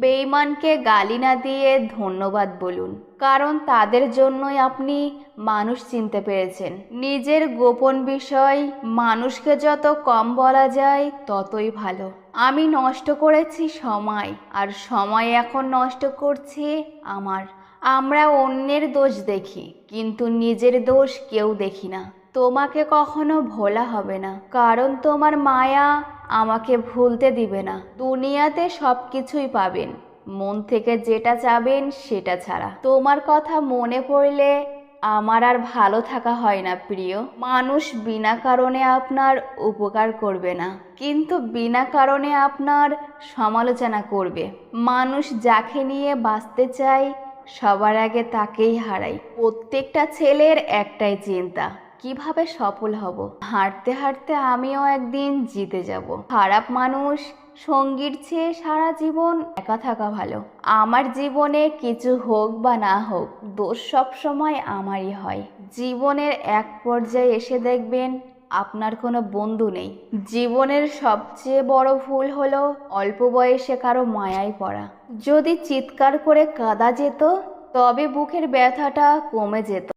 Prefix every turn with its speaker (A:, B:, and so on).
A: বেঈমানকে গালি না দিয়ে ধন্যবাদ বলুন, কারণ তাদের জন্যই আপনি মানুষ চিনতে পেরেছেন। নিজের গোপন বিষয় মানুষকে যত কম বলা যায় ততই ভালো। আমি নষ্ট করেছি সময়, আর সময় এখন নষ্ট করছে আমার। আমরা অন্যের দোষ দেখি, কিন্তু নিজের দোষ কেউ দেখি না। তোমাকে কখনো ভোলা হবে না, কারণ তোমার মায়া আমাকে ভুলতে দিবে না। দুনিয়াতে সব কিছুই পাবেন, মন থেকে যেটা চাবেন সেটা ছাড়া। তোমার কথা মনে পড়লে আমার আর ভালো থাকা হয় না প্রিয়। মানুষ বিনা কারণে আপনার উপকার করবে না, কিন্তু বিনা কারণে আপনার সমালোচনা করবে। মানুষ যাকে নিয়ে বাঁচতে চায় সবার আগে তাকেই হারায়। প্রত্যেকটা ছেলের একটাই চিন্তা, কিভাবে সফল হব। হাঁটতে হাঁটতে আমিও একদিন জিতে যাব। খারাপ মানুষ সঙ্গীর চেয়ে সারা জীবন একা থাকা ভালো। আমার জীবনে কিছু হোক বা না হোক, দোষ সবসময় আমারই হয়। জীবনের এক পর্যায়ে এসে দেখবেন আপনার কোনো বন্ধু নেই। জীবনের সবচেয়ে বড় ভুল হলো অল্প বয়সে কারো মায়ায় পড়া। যদি চিৎকার করে কাঁদা যেত তবে বুকের ব্যথাটা কমে যেত।